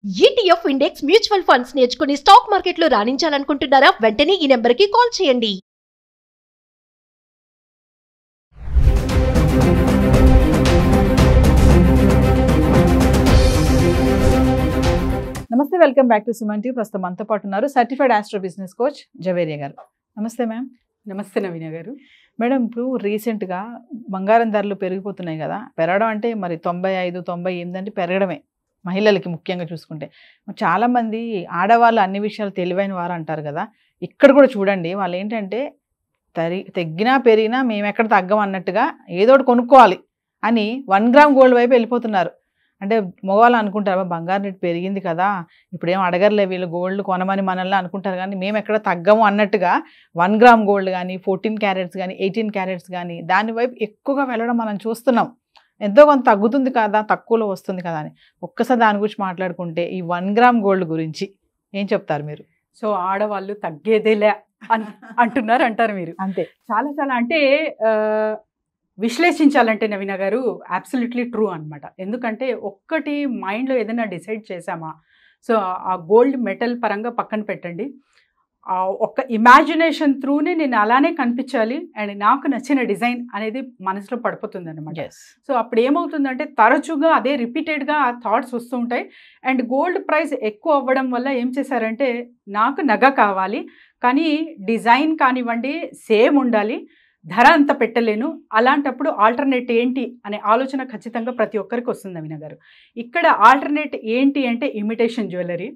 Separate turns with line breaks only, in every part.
ETF index mutual funds నేర్చుకుని stock మార్కెట్లో రాణించాలనుకుంటున్నారా? వెంటనే ఈ నెంబర్కి కాల్ చేయండి.
నమస్తే, welcome back to Suman TV. ప్రస్తుతం మనతో పాటు ఉన్నారు certified astro business coach Javeria గారు. నమస్తే మ్యామ్.
నమస్తే నవీన గారు.
మేడం, ఇప్పుడు రీసెంట్గా బంగారం ధరలు పెరిగిపోతున్నాయి కదా. పెరగడం అంటే మరి 95, 98 అంటే పెరగడమే. మహిళలకి ముఖ్యంగా చూసుకుంటే చాలామంది ఆడవాళ్ళు అన్ని విషయాలు తెలివైన వారు అంటారు కదా. ఇక్కడ కూడా చూడండి, వాళ్ళు ఏంటంటే తగ్గినా పెరిగినా మేము ఎక్కడ తగ్గం అన్నట్టుగా ఏదో ఒకటి కొనుక్కోవాలి అని 1 గ్రామ్ గోల్డ్ వైపు వెళ్ళిపోతున్నారు. అంటే మగవాళ్ళు అనుకుంటారు, బంగారం రేటు పెరిగింది కదా, ఇప్పుడు ఏం అడగర్లే వీళ్ళు గోల్డ్ కొనమని మనల్ని అనుకుంటారు. కానీ మేము ఎక్కడ తగ్గము అన్నట్టుగా 1 గ్రామ్ గోల్డ్ కానీ 14 క్యారెట్స్ కానీ 18 క్యారెట్స్ కానీ దాని వైపు ఎక్కువగా వెళ్ళడం మనం చూస్తున్నాం. ఎంతో కొంత తగ్గుతుంది కదా, తక్కువలో వస్తుంది కదా అని. ఒక్కసారి దాని గురించి మాట్లాడుకుంటే ఈ 1 గ్రామ్ గోల్డ్ గురించి ఏం చెప్తారు మీరు?
సో ఆడవాళ్ళు తగ్గేదేలే అంటారు మీరు.
అంతే.
చాలా చాలా అంటే విశ్లేషించాలంటే నవీన గారు అబ్సల్యూట్లీ ట్రూ అనమాట. ఎందుకంటే ఒక్కటి మైండ్లో ఏదైనా డిసైడ్ చేసామా, సో ఆ గోల్డ్ మెటల్ పరంగా పక్కన పెట్టండి, ఒక్క ఇమాజినేషన్ త్రూనే నేను అలానే కనిపించాలి అండ్ నాకు నచ్చిన డిజైన్ అనేది మనసులో పడిపోతుంది అనమాట. సో అప్పుడు ఏమవుతుందంటే తరచుగా అదే రిపీటెడ్గా ఆ థాట్స్ వస్తూ ఉంటాయి. అండ్ గోల్డ్ ప్రైస్ ఎక్కువ అవ్వడం వల్ల ఏం చేశారంటే, నాకు నగ కావాలి కానీ డిజైన్ కానివ్వండి సేమ్ ఉండాలి, ధర అంత పెట్టలేను, అలాంటప్పుడు ఆల్టర్నేట్ ఏంటి అనే ఆలోచన ఖచ్చితంగా ప్రతి ఒక్కరికి వస్తుంది నవీన గారు. ఇక్కడ ఆల్టర్నేట్ ఏంటి అంటే imitation jewellery,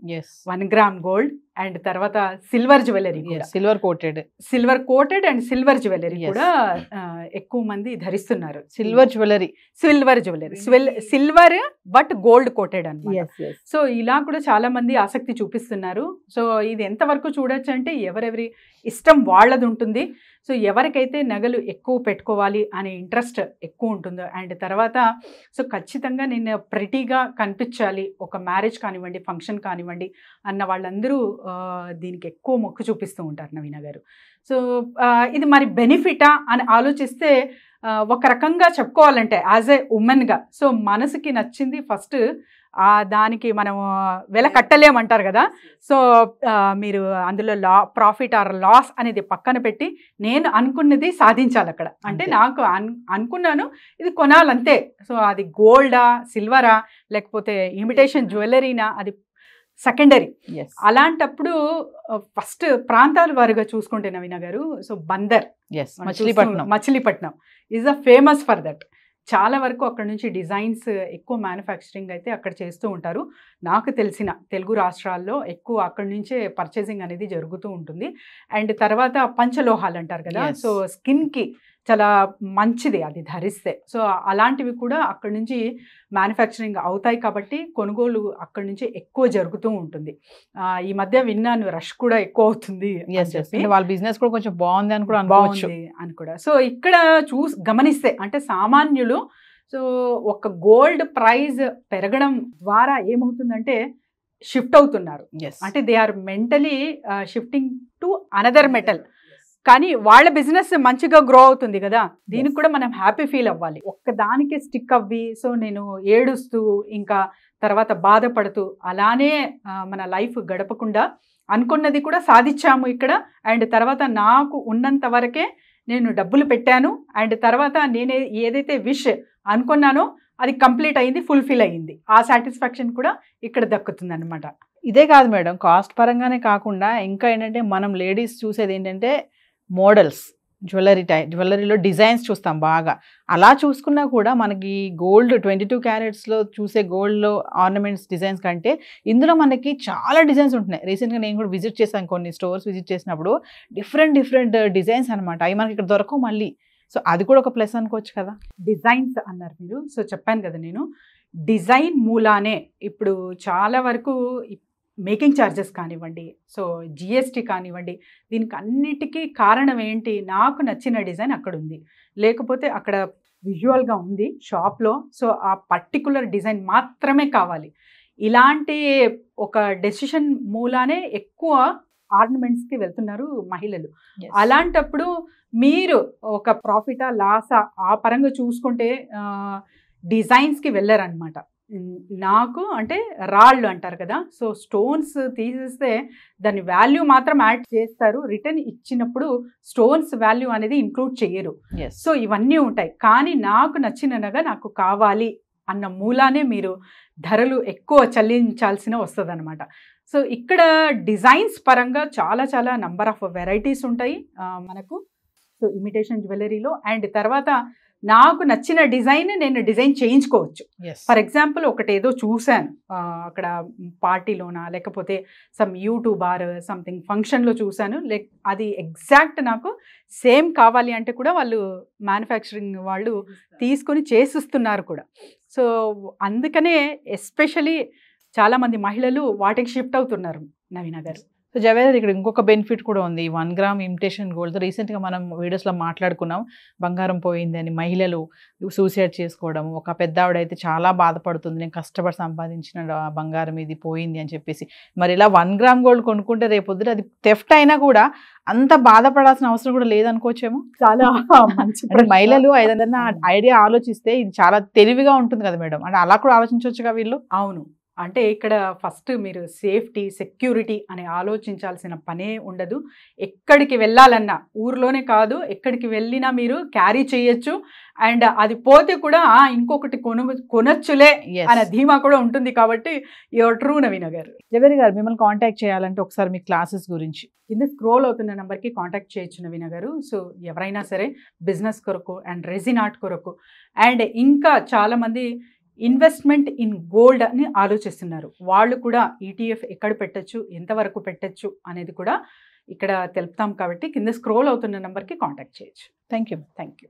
1 gram gold and తర్వాత silver jewellery,
silver
coated and silver jewellery కూడా ఎక్కువ మంది ధరిస్తున్నారు.
Silver jewellery
silver but gold coated అన్నమాట. సో ఇలా కూడా చాలా మంది ఆసక్తి చూపిస్తున్నారు. సో ఇది ఎంతవరకు చూడొచ్చు అంటే ఎవరెవరి ఇష్టం వాళ్ళది ఉంటుంది. సో ఎవరికైతే నగలు ఎక్కువ పెట్టుకోవాలి అనే ఇంట్రెస్ట్ ఎక్కువ ఉంటుందో అండ్ తర్వాత సో ఖచ్చితంగా నేను ప్రెటీగా కనిపించాలి ఒక మ్యారేజ్ కానివ్వండి, ఫంక్షన్ కానివ్వండి అన్న వాళ్ళందరూ దీనికి ఎక్కువ మొక్కు చూపిస్తూ ఉంటారు నవీన గారు. సో ఇది మరి బెనిఫిటా అని ఆలోచిస్తే ఒక రకంగా చెప్పుకోవాలంటే యాజ్ ఏ ఉమెన్గా సో మనసుకి నచ్చింది ఫస్ట్, దానికి మనం వెల కట్టలేమంటారు కదా. సో మీరు అందులో ప్రాఫిట్ ఆర్ లాస్ అనేది పక్కన పెట్టి నేను అనుకున్నది సాధించాలి అక్కడ. అంటే నాకు అనుకున్నాను ఇది కొనాలంతే. సో అది గోల్డా, సిల్వరా, లేకపోతే ఇమిటేషన్ జ్యువెలరీనా, అది సెకండరీ. అలాంటప్పుడు ఫస్ట్ ప్రాంతాల వారుగా చూసుకుంటే నవీన గారు, so Bandar, Machilipatnam is a famous for that. చాలా వరకు అక్కడ నుంచి డిజైన్స్ ఎక్కువ మ్యానుఫ్యాక్చరింగ్ అయితే అక్కడ చేస్తూ ఉంటారు. నాకు తెలిసిన తెలుగు రాష్ట్రాల్లో ఎక్కువ అక్కడి నుంచే పర్చేసింగ్ అనేది జరుగుతూ ఉంటుంది. అండ్ తర్వాత పంచలోహాలు అంటారు కదా, సో స్కిన్కి చాలా మంచిది అది ధరిస్తే. సో అలాంటివి కూడా అక్కడి నుంచి మ్యానుఫ్యాక్చరింగ్ అవుతాయి కాబట్టి కొనుగోలు అక్కడి నుంచి ఎక్కువ జరుగుతూ ఉంటుంది. ఈ మధ్య విన్నాను రష్ కూడా ఎక్కువ అవుతుంది,
వాళ్ళ బిజినెస్ కూడా కొంచెం బాగుంది అని కూడా.
సో ఇక్కడ గమనిస్తే అంటే సామాన్యులు సో ఒక గోల్డ్ ప్రైజ్ పెరగడం ద్వారా ఏమవుతుందంటే షిఫ్ట్ అవుతున్నారు. అంటే they are mentally shifting to another metal. కానీ వాళ్ళ బిజినెస్ మంచిగా గ్రో అవుతుంది కదా, దీనికి కూడా మనం హ్యాపీ ఫీల్ అవ్వాలి. ఒక్కదానికి స్టిక్ అవ్వి సో నేను ఏడుస్తూ ఇంకా తర్వాత బాధపడుతూ అలానే మన లైఫ్ గడపకుండా అనుకున్నది కూడా సాధించాము ఇక్కడ. అండ్ తర్వాత నాకు ఉన్నంత వరకే నేను డబ్బులు పెట్టాను అండ్ తర్వాత నేను ఏదైతే విష్ అనుకున్నానో అది కంప్లీట్ అయింది, ఫుల్ఫిల్ అయ్యింది. ఆ సాటిస్ఫాక్షన్ కూడా ఇక్కడ దక్కుతుంది అనమాట.
ఇదే కాదు మేడం, కాస్ట్ పరంగానే కాకుండా ఇంకా ఏంటంటే మనం లేడీస్ చూసేది ఏంటంటే మోడల్స్, జ్యువెలరీలో డిజైన్స్ చూస్తాం బాగా. అలా చూసుకున్నా కూడా మనకి గోల్డ్ 22 క్యారెట్స్లో చూసే గోల్డ్లో ఆర్నమెంట్స్ డిజైన్స్ కంటే ఇందులో మనకి చాలా డిజైన్స్ ఉంటున్నాయి. రీసెంట్గా నేను కూడా విజిట్ చేశాను, కొన్ని స్టోర్స్ విజిట్ చేసినప్పుడు డిఫరెంట్ డిజైన్స్ అనమాట. అవి మనకి ఇక్కడ దొరకవు మళ్ళీ. సో అది కూడా ఒక ప్లస్ అనుకోవచ్చు కదా.
డిజైన్స్ అన్నారు మీరు, సో చెప్పాను కదా నేను డిజైన్ మూలానే ఇప్పుడు చాలా వరకు మేకింగ్ ఛార్జెస్ కానివ్వండి, సో జిఎస్టీ కానివ్వండి, దీనికి అన్నిటికీ కారణం ఏంటి, నాకు నచ్చిన డిజైన్ అక్కడ ఉంది, లేకపోతే అక్కడ విజువల్గా ఉంది షాప్లో, సో ఆ పర్టికులర్ డిజైన్ మాత్రమే కావాలి. ఇలాంటి ఒక డెసిషన్ మూలానే ఎక్కువ ఆర్నమెంట్స్కి వెళ్తున్నారు మహిళలు. అలాంటప్పుడు మీరు ఒక ప్రాఫిటా లాసా ఆ పరంగా చూసుకుంటే డిజైన్స్కి వెళ్ళారనమాట. నాకు అంటే రాళ్ళు అంటారు కదా, సో స్టోన్స్ తీసేస్తే దాని వాల్యూ మాత్రం యాడ్ చేస్తారు, రిటర్న్ ఇచ్చినప్పుడు స్టోన్స్ వాల్యూ అనేది ఇంక్లూడ్ చేయరు. సో ఇవన్నీ ఉంటాయి. కానీ నాకు నచ్చిన నగ నాకు కావాలి అన్న మూలానే మీరు ధరలు ఎక్కువ చెల్లించాల్సిన వస్తుంది అనమాట. సో ఇక్కడ డిజైన్స్ పరంగా చాలా చాలా నంబర్ ఆఫ్ వెరైటీస్ ఉంటాయి మనకు. సో ఇమిటేషన్ జ్యువెలరీలో అండ్ తర్వాత నాకు నచ్చిన డిజైన్ నేను డిజైన్ చేయించుకోవచ్చు. ఫర్ ఎగ్జాంపుల్ ఒకటి ఏదో చూశాను అక్కడ పార్టీలోనా లేకపోతే సమ్ యూట్యూబర్ సంథింగ్ ఫంక్షన్లో చూశాను, అది ఎగ్జాక్ట్ నాకు సేమ్ కావాలి అంటే కూడా వాళ్ళు మ్యానుఫ్యాక్చరింగ్ వాళ్ళు తీసుకొని చేసిస్తున్నారు కూడా. సో అందుకనే ఎస్పెషలీ చాలామంది మహిళలు వాటికి షిఫ్ట్ అవుతున్నారు నవీన గారు.
సో జవేద్, ఇక్కడ ఇంకొక బెనిఫిట్ కూడా ఉంది. 1 గ్రామ్ ఇమిటేషన్ గోల్డ్ రీసెంట్గా మనం వీడియోస్లో మాట్లాడుకున్నాం, బంగారం పోయింది అని మహిళలు సూసైడ్ చేసుకోవడం. ఒక పెద్ద ఆవిడైతే చాలా బాధపడుతుంది, నేను కష్టపడి సంపాదించిన బంగారం ఇది పోయింది అని చెప్పేసి. మరి ఇలా 1 గ్రామ్ గోల్డ్ కొనుక్కుంటే రేపొద్దున అది థెఫ్ట్ అయినా కూడా అంత బాధపడాల్సిన అవసరం కూడా లేదనుకోవచ్చేమో.
చాలా మంచి
మహిళలు ఏదైనా ఐడియా ఆలోచిస్తే ఇది చాలా తెలివిగా ఉంటుంది కదా మేడం, అంటే అలా కూడా ఆలోచించవచ్చుగా వీళ్ళు.
అవును, అంటే ఇక్కడ ఫస్ట్ మీరు సేఫ్టీ సెక్యూరిటీ అని ఆలోచించాల్సిన పనే ఉండదు. ఎక్కడికి వెళ్ళాలన్నా ఊర్లోనే కాదు, ఎక్కడికి వెళ్ళినా మీరు క్యారీ చేయొచ్చు. అండ్ అది పోతే కూడా ఇంకొకటి కొనొచ్చులే అనే ధీమా కూడా ఉంటుంది. కాబట్టి యువర్ ట్రూ నవీన గారు.
జవేద్ గారు, మిమ్మల్ని కాంటాక్ట్ చేయాలంటే ఒకసారి మీ క్లాసెస్ గురించి
కింద స్క్రోల్ అవుతున్న నెంబర్కి కాంటాక్ట్ చేయొచ్చు నవీన గారు. సో ఎవరైనా సరే బిజినెస్ కొరకు అండ్ రెజిన్ ఆర్ట్ కొరకు అండ్ ఇంకా చాలామంది ఇన్వెస్ట్మెంట్ ఇన్ గోల్డ్ అని ఆలోచిస్తున్నారు, వాళ్ళు కూడా ETF ఎక్కడ పెట్టచ్చు, ఎంతవరకు పెట్టచ్చు అనేది కూడా ఇక్కడ తెలుపుతాం. కాబట్టి కింద స్క్రోల్ అవుతున్న నెంబర్కి కాంటాక్ట్ చేయొచ్చు.
Thank you.
Thank you.